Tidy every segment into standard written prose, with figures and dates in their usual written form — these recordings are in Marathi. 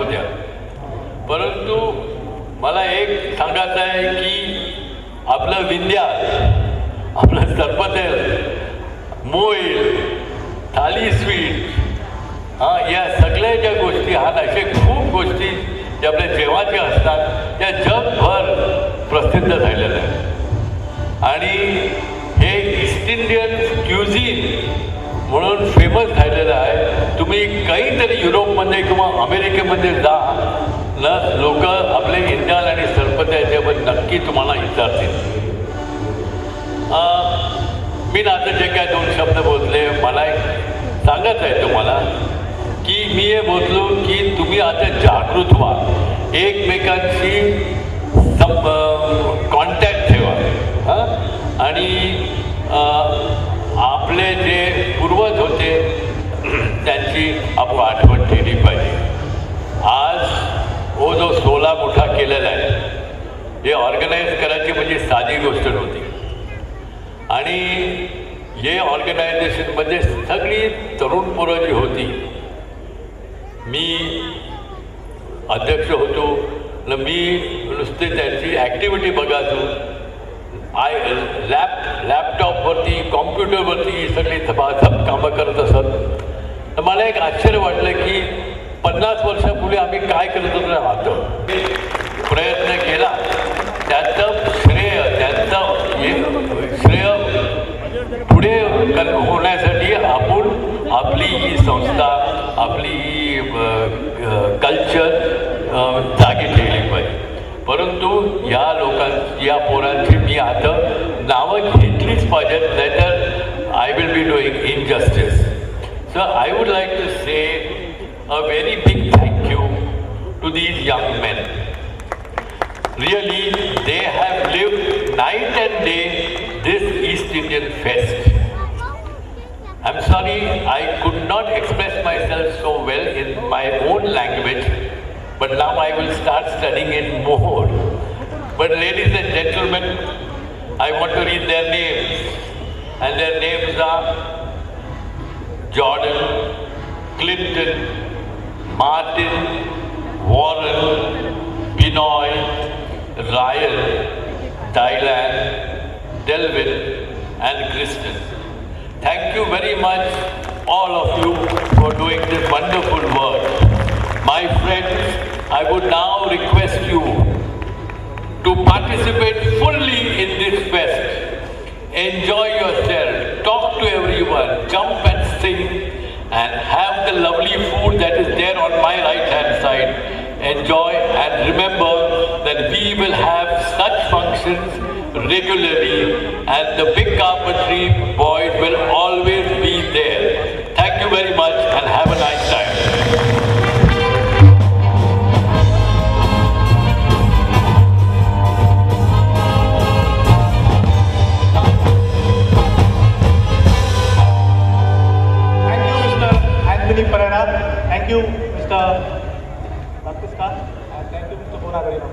होत्या. परंतु मला एक सांगायचं आहे की आपलं विंध्या, आपलं सरपतेल, मोईल, थाली स्वीट, या सगळ्या ज्या गोष्टी आहात, अशा खूप गोष्टी ज्या आपल्या जेवाच्या असतात त्या जगभर प्रसिद्ध झालेल्या आहेत. आणि हे ईस्ट इंडियन क्युझिन म्हणून फेमस झालेलं आहे. तुम्ही काहीतरी युरोपमध्ये किंवा अमेरिकेमध्ये जा ना, लोक आपले इंडाल आणि सरपत्या याच्यावर नक्की तुम्हाला विचारतील. मी ना आता जे काय 2 शब्द बोलले, मला एक सांगायचं आहे तुम्हाला की मी हे बोललो की तुम्ही आता जागृत व्हा, एकमेकांशी कॉन्टॅक्ट ठेवा. आणि आपले जे पूर्वज होते त्यांची आपण आठवण केली पाहिजे. आज जो 16 मोठा केलेला आहे, हे ऑर्गनाईज करायची म्हणजे साधी गोष्ट नव्हती. आणि हे ऑर्गनायझेशनमध्ये सगळी तरुण पोरं जी होती, मी अध्यक्ष होतो न, मी नुसते त्यांची ॲक्टिव्हिटी बघायचो. लॅपटॉपवरती, कॉम्प्युटरवरती सगळी झपाझप कामं करत असत. तर मला एक आश्चर्य वाटलं की 50 वर्षापूर्वी आम्ही काय करत होतो राहतो, प्रयत्न केला, त्याचं श्रेय पुढे होण्यासाठी आपण आपली ही संस्था, आपली ही कल्चर जागी ठेवली पाहिजे. परंतु या लोकांची, या पोरांची मी आता नावं घेतलीच पाहिजेत, नाहीतर I will be doing injustice. So I would like to say a very big thank you to these young men. Really, they have lived night and day this East Indian Fest. I'm sorry I could not express myself so well in my own language, but now I will start studying it more. But ladies and gentlemen, I want to read their names, and their names are Jordan, Clinton, Martin, Warren, Binoy, Ryan, Dylan, Delvin, and Kristen. Thank you very much, all of you, for doing this wonderful work. My friends, I would now request you to participate fully in this fest. Enjoy yourself, talk to everyone, jump and sing, and have the lovely food that is there on my right hand side. Enjoy, and remember that we will have such functions regularly, and the big carpentry boys will always be there. Thank you very much and have a nice time. Perera. Thank you, Mr. Baptista, and thank you, Mr. Bonagarino.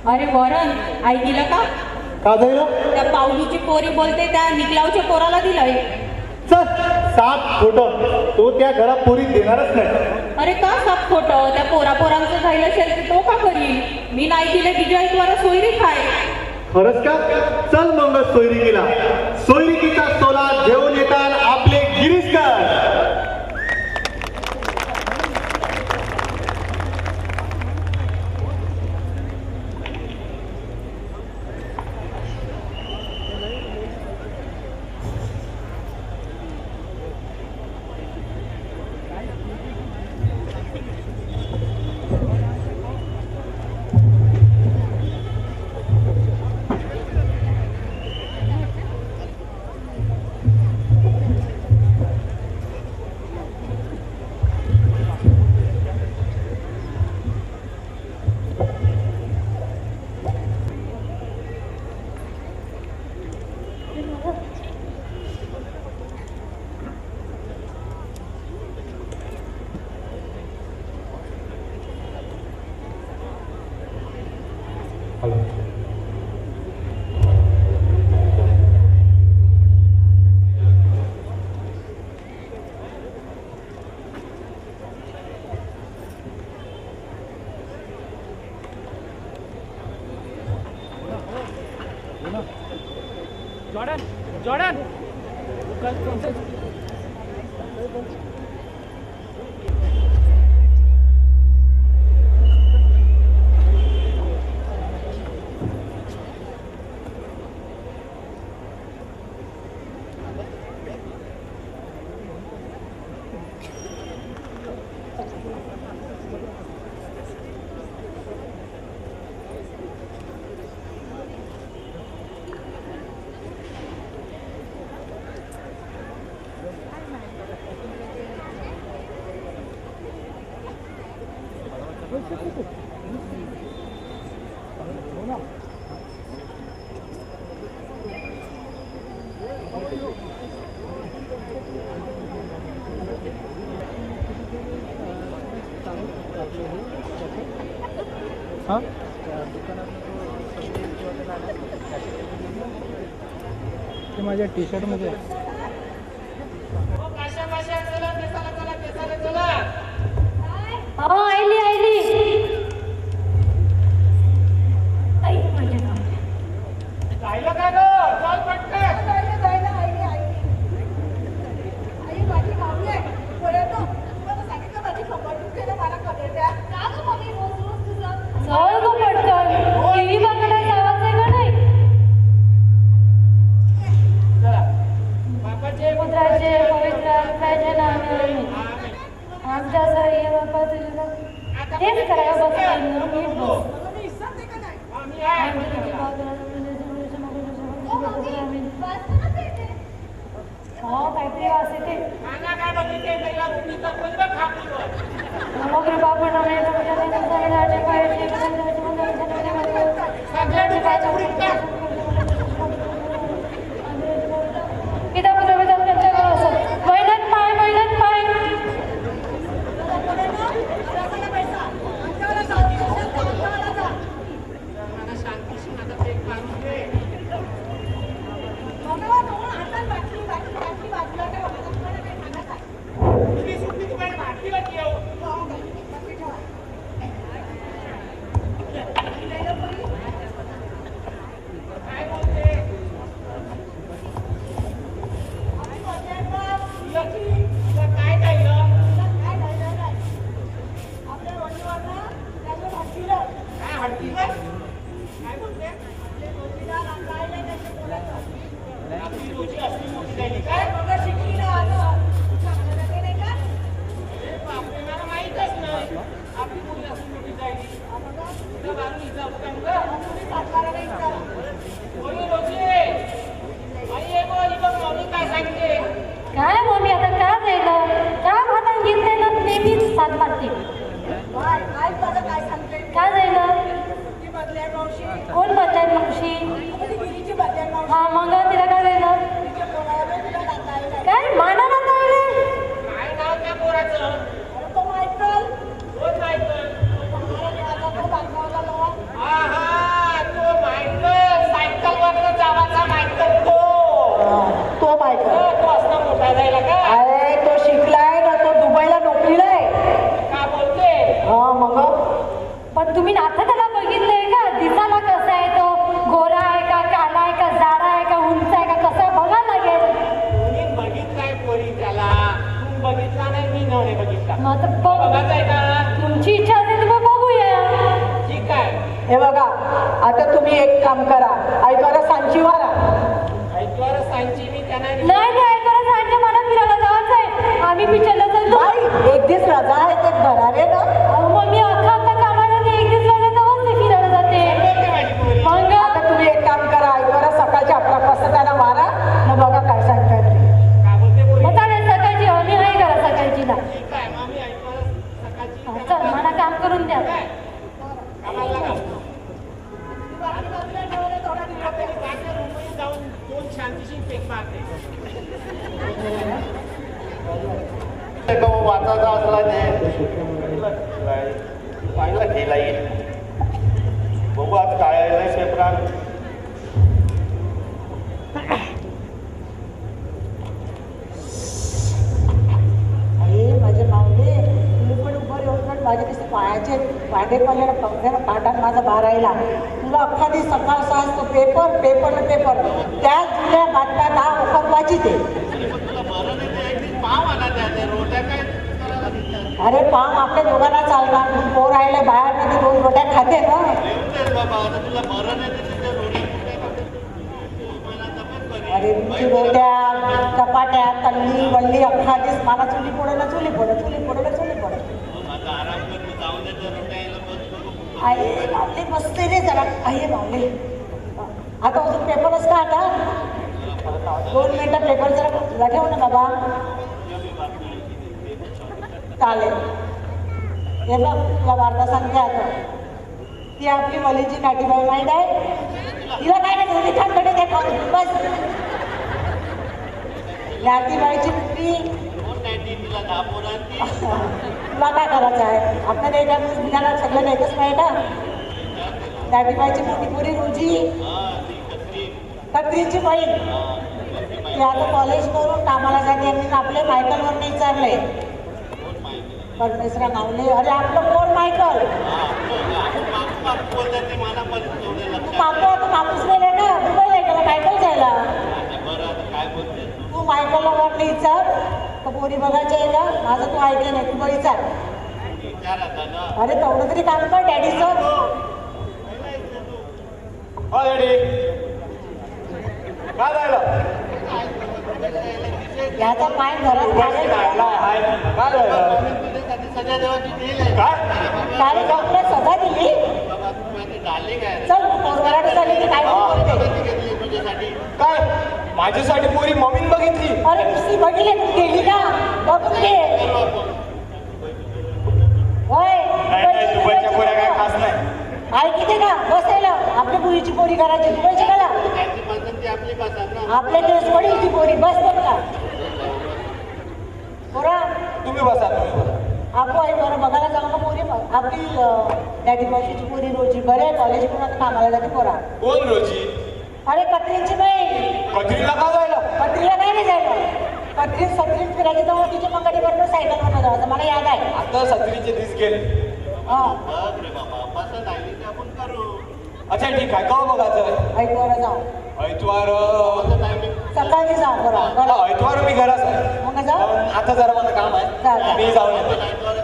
अरे वॉरन, आई दिलं का? का जाईल? त्या पावलीची पोरी बोलते त्या निकलावच्या पोराला दिलंय. चल, 7 खोटं तो त्या घरात पोरी देणारच नाही. अरे का 7 खोटं? त्या पोरांचं झालं असेल तर तो का करील? मी नाही दिले विजयद्वारा सोयरी खाय. खरंच का? चल मग सोयरिकीला. सोयरिकीचा सोला घेऊन येतात आपले गिरीशकर. जॉर्डन ते माझ्या टी शर्ट मध्ये आईली आईली आई माझ्या जायला का ग चल पटकन चल गो पटकन टीव्ही बघण्याचा आवाज आहे का नाही पुत्राचे पवित्र आत्म्याच्या नावाने आमच्या सर्व बाप्पा तुझं तेच करायला काहीतरी वास येते नमोग्र बाबू पिता पुत्र पिता मेहनत पाय काय मम्मी आता का जायला का भातात घेतले ना नेहमीच साथ मारते का जायला कोण बदलाय मावशी हा मग तिला काय जायला काय मानाला जायला काय नाव त्या पोराचं कोण मायकल हा हा तो मायकल सायकलवरनं जावाचा मायकल तो बायका तो असला मोठा जायला का अरे तो शिकलाय ना तो दुबईला नोकरीला आहे का बोलते हा मग पण तुम्ही नाथा त्याला बघितलंय का दिसायला कसा आहे तो गोरा आहे का काला आहे का जाडा आहे का उंच आहे का कसा आहे बघा लागेल मी बघितलाय पोरी त्याला तू बघितला नाही मी नव्हे बघितला मग आता बघ बघायचं आहे का तुमची इच्छा असेल तर मग बघूया ठीक आहे हे बघा आता तुम्ही एक काम करा ऐकायला सांची वारा ऐकवर सांची मी त्यांना नाही ऐकायला सांगते मला फिरायला जायचं आहे आम्ही पिक्चरला चाललो बाई एक दिवस रजा आहे ते भरारे ना अहो मग मी अख्खा कामाला ते एक दिवस लागेल तेव्हाच ते फिरायला जाते बोलते माझी पोरी मग आता तुम्ही एक काम करा ऐकायला सकाळच्या 11 वाजता त्याला मारा मग बघा काय सांगताय ते. का बोलते पोरी मग चालेल सकाळची आम्ही आहे करा सकाळची ना ठीक आहे मग मी ऐकवर सकाळची चल मला काम करून द्या कामाला लागा. जाऊन दोन शांतीशी पेक मारते वाचायचा असला ते पाहिला केला येईल बघू आज काय आहे पेपरात अरे माझे मावले तुम्ही पण उभं येऊन माझे कसे पाय माझे भांडेपाल्याला पगार पाठात माझा बारायला तुला अख्खा दिवस सकाळ साज तो पेपर पेपर पेपर त्याच जुन्या बातम्या 10 वखत वाचिते. तुला बरं नाही ते एक दिवस पाव आला त्या रोट्या काय करायला दिसतात. अरे पाम आपल्या दोघांना चालणार तू पोर राहिले बाहेर ना ते 2 रोट्या खाते ना. येऊन बाबा आता तुला बरं नाही तर तिथे रोट्या कुठे मला तब्येत बरी अरे तुझी रोट्या चपाट्या तल्ली वल्ली अख्खा दिवस मला चुली पोडायला चुली पोड चुली पोडायला चुली पोड. आता आराम कर तू जाऊन दे त्या रोट्या यायला बस. आई बावले बसते रे जरा आई बावले आता अजून पेपरच का आता 2 मिनिटं पेपर जरा तुला ठेव ना बाबा. चालेल हे बघ तुला वार्ता सांगते आता. ती आपली वलीची काठीबाई माहीत आहे तिला काय नाही दोन्ही ठाकडे देखा बस. नातीबाईची पुत्री तिला 10 पोरांची तुला काय करायचं आहे आपल्याला एका दिवस बिघायला सगळं एकच नाही का. नातीबाईची मोठी पुरी रोजी कत्रीची बहीण ती आता कॉलेज करून कामाला जाते आणि आपले मायकलवर नाही विचारले परमेश्वरा मावले. अरे आपलं कोण मायकल बोलतात मला पण तेवढे लक्षात. कापू आता कापूस गेले ना दुबईला गेला मायकल जायला. बरं आता काय बोलते तू मायकलला वाटलं विचार तर पोरी बघायची आहे का माझं तू ऐकलं नाही तू विचार. विचार आता ना. अरे तेवढं तरी काम कर डॅडीचं. काय झालं याचा पाय घरात लागेल. सगळ्या देवाची देईल आहे. काय डॉक्टर सदा दिली बाबा तू डाले काय चल पोरगराड झाली की काय बोलते. घेतली तुझ्यासाठी काय माझ्यासाठी पोरी मम्मीन बघितली. अरे दुसरी बघितली तू गेली ना बघून घे. होय दुबईच्या पोऱ्या काय खास नाही. ऐक किती ना बसायला आपल्या पुरीची पोरी करायची दुबईची कला त्यांची पसंत ती आपली पसंत ना. आपल्या दिवस पडेल ती पोरी बस बघ का पोरा तुम्ही बसा तुम्ही बसा. आपू आई बरं बघायला जाऊ का पोरी आपली डॅडी मावशीची पोरी रोजी बरे कॉलेज करून आता कामाला जाते पोरा. कोण रोजी अरे कत्रीची बहीण कत्रीला का जायला. कत्रीला काय नाही जायला कत्रीत सत्रीत फिरायची तेव्हा तिची मंगडी बरोबर सायकलवर जायचं मला याद आहे. आता सत्रीचे दिस गेले. हा बघ रे बाबा पसंत आली तर आपण करू. अच्छा ठीक आहे का बघायचं. ऐक बरं जाऊ ऐतवार सकाळी जाऊ बरं ऐतवार मी घरात आहे. मग जाऊ पण आता जरा मला काम जा, जा. आहे मी जाऊन येतो.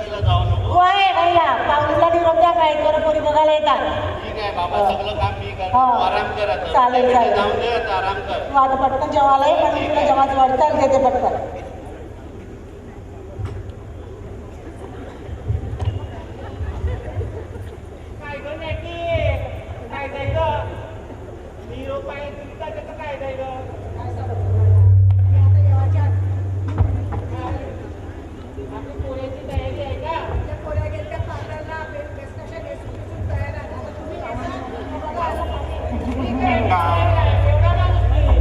तिला जाऊ नको. तू आहे भैया पाऊसला निरोप द्या काय बरं पोरी बघायला येतात. ठीक आहे बाबा सगळं काम मी करतो. हा. आराम कर आता. चालेल, चालेल. जाऊन दे आता आराम कर. तू आता पटकन जेवायला ये पण तुला जेवायचं वाटतं घेते पटकन. काय गं नॅटी? काय जायचं? निरोप आहे तुमचा त्याचं काय जायचं? आपली पोळ्याची तयारी आहे का? ठीक आहे. एवढा माणूस नाही.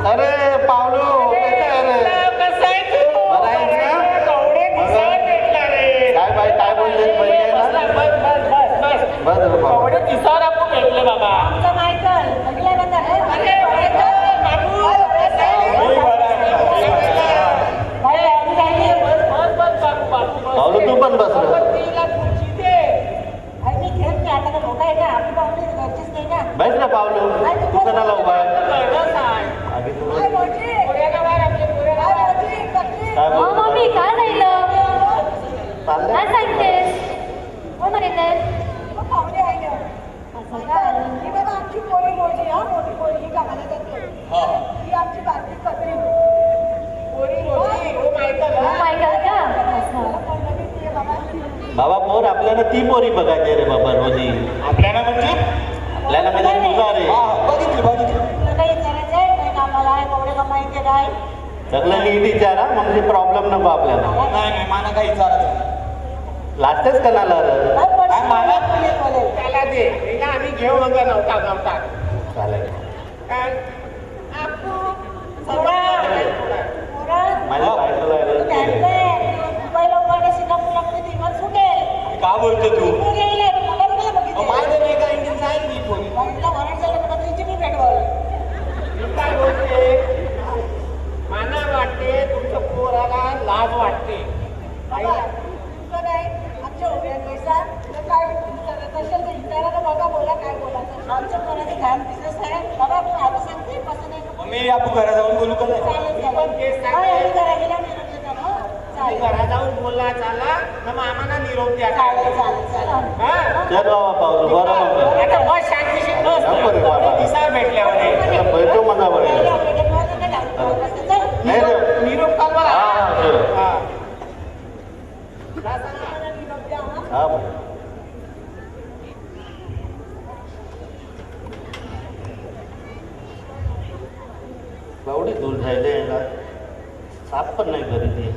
अरे पावलो कसं आहे रे? कसं आहे तू? बरं आहेस ना? कवडे दिसायला भेटला रे. काय बाई काय बोलते पहिले बस, ना? बस. बस रे बाबा. कवडे दिसायला आपण भेटले बाबा. आमचा मायकल बघितला ना त्याने? अरे बाबू बाई, बाई, बाई. बस बस बाबू बाबू पावलो तू पण बस रे. तिला खुर्ची दे. आई मी घेत नाही आता का मोठा आहे का आपली पाहुणे घरचीच नाही का. बस ना पावलो तू कोणाला उभा आहे? कळलं काय? आधी तू काय मोठी? पोळ्याला बाहेर आपले पोळ्याला काय बाहेर. मोठी? बकरी? काय हो बोलतो? मम्मी काय राहिलं चाललंय? काय सांगतेस. कोण येते मग पाहुणे आहे ना. असं काय ही बघा आमची पोळी मोठी हा मोठी पोळी ही कामाला जाते. ही आमची बारकी कत्री. पोरी मोठी. हो माहिती हो का? मायकल का असं मला पण बघितली आहे बाबा. बाबा पोर आपल्याला ती पोरी बघायची रे बाबा रोजी. आपल्याला म्हणजे आपल्याला म्हणजे तुझा रे. बघितली बघितली. तुला काही विचारायचं आहे काय कामाला आहे कवडे कमाईचे काय सगळं नीट विचारा म्हणजे प्रॉब्लेम नको आपल्याला. नाही नाही मला काही विचारायचं. लास्टच कणाला रे. काय पडशील मला? पोलीस वाले. त्याला दे. हिला आम्ही घेऊ मग नव्हता नव्हता. चालेल. काय? आपू, पोरा, पोरा, माझ्या बायकोला तू आहे. घ्यायचंय. दुबईला उभारणे सिंगापूरला दिवस सुटेल. का बोलतो तू. पोरी येईल आहे, तुला नाही बघितली. माझ्या नाही का इंडियन सांगितली पोरी. बाईला वरण झालं तर कत्रीची मी भेटवल. मी काय बोलते? मला वाटते तुमच्या पोराला आमच्या पोराचं ध्यान बिझनेस आहे बाबा तू आता सांगते कसं नाही मग मी आपण घरा जाऊन बोलू का नाही चालेल पण तेच चालेल सांगते. आम्ही घरा गेला निरोप देतो ना तुम्ही चालेल घरा जाऊन बोलला चालला तर मग आम्हाला निरोप द्या चालेल चालेल चालेल हा? चल बाबा पावलं बरं म्हणतो आता बस शांतीशी बस नको रे बाबा. दिसा भेटल्यावर बैठो म्हणा बरं नाही रे निरोप काल मला हा हा चल हा. हा एवढी दूर जायला यायला साप पण नाही करी ती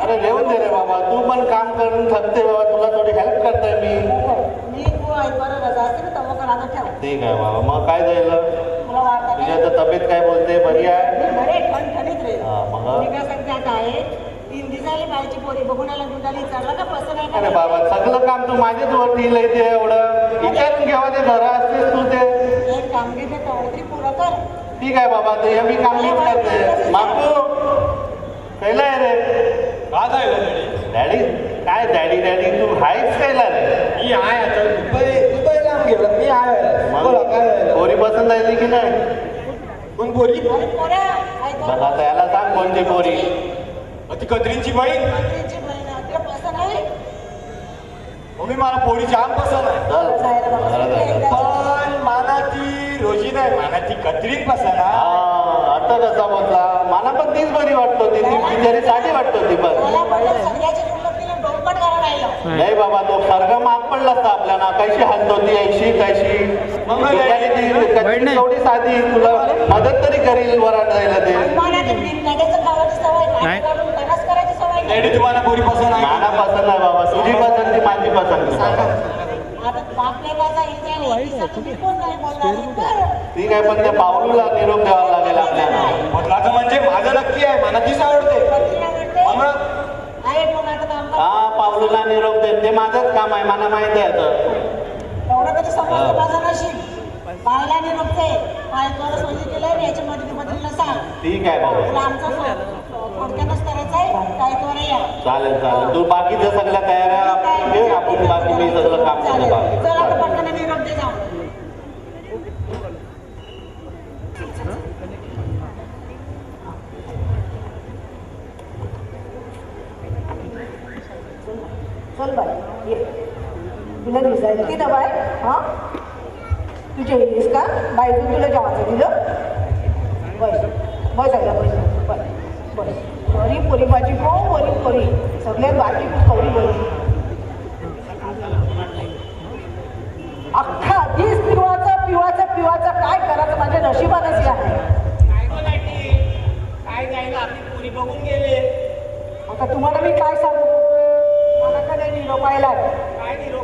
अरे लिहून दे रे बाबा तू पण काम करून थकते बाबा तुला थोडी हेल्प करताय मी मी तू ऐकवर रजा असते ना तेव्हा करा ठेव ठीक आहे बाबा मग काय जाईल तुला वाटतं तुझी आता तब्येत काय बोलते बरी आहे मी बरे ठणठणीत रे हा, मग? मी काय सांगते आता आहे 3 दिवसाली बाईची पोरी बघून आला दुधाली विचारलं का पसंत आहे अरे का बाबा सगळं काम तू माझ्याच वरती लिहिते एवढं विचारून घ्यावा ते घरा असतेस तू ते एक कामगिरी तेवढं तरी पुरं कर ठीक आहे बाबा ते हे मी काम नीट करते मागू कैला आहे रे का जायला डॅडी काय डॅडी डॅडी तू हायच कैला रे मी आहे आता दुबई लांब गेलं मी आहे बोला काय झालं? पोरी पसंत आली की नाही कोण बोलली अरे पोरा बघ आता याला सांग कोणती पोरी ती कत्रींची बहीण मंत्रीची बहीण आहे, तिला पसंत आहे मम्मी मला पोरी जाम पसंत आहे चल घरात आहे. पण माना ती रोजी नाही माना ती कत्रीन पसंत आहे हा आता कसा बोलला मला पण तीच बरी वाटत होती ती बिचारी साधी वाटत होती पण मला वाटलं सगळ्याची दुर्लक्षीला डोंबट घालून राहिलं नाही बाबा तो सर्ग माग पडला असता आपल्याला कशी हात होती ऐशी कशी मग बिचारी ती कधी एवढी साधी तुला मदत तरी करील वरात जायला ते मला ते बिनकाड्याचं खावायची सवय काठी काढून तरास करायची सवय नाही डॅडी तुम्हाला पोरी पसंत आहे मला पसंत आहे बाबा तुझी पसंती माझी पसंती आता बापलेला इथे तुम्ही कोण नाही बोलणार ठीक आहे पण त्या पावलूला निरोप द्यावा लागेल आपल्याला म्हटलं म्हणजे माझं नक्की आहे मला तीच आवडते मग आहे पण आता काम कर हा पावलूला निरोप दे ते माझंच काम आहे मला माहित आहे तर एवढं कधी समजलं माझं नशीब पाहायला निरोपते पायद्वारा सोयी केलंय याच्यामध्ये बदल नसा ठीक आहे बाबा तुला आमचा थोडक्यातच करायचं आहे पायद्वारा या चालेल चालेल तू बाकीच्या सगळ्या तयाऱ्या घे आपण बाकी मी सगळं काम करतो बाकी चल आता चालेल. पटकन निरोप दे जाऊ चल बाई ये तुला दिसायला की ना बाय हां तुझे येस का बाईतून तुला जेवायचं दिलं बस बस सगळं बस बस बस बरी पोरी भाजी हो बरी पोरी सगळ्यात बाकी कवरी बरी अख्खा दिस पिवाचं काय करायचं माझ्या नशिबानच आहे काय बोलायची काय जायला आपली पुरी बघून गेले आता तुम्हाला मी काय सांगू मला का नाही निरोप पाहिला काय निरोप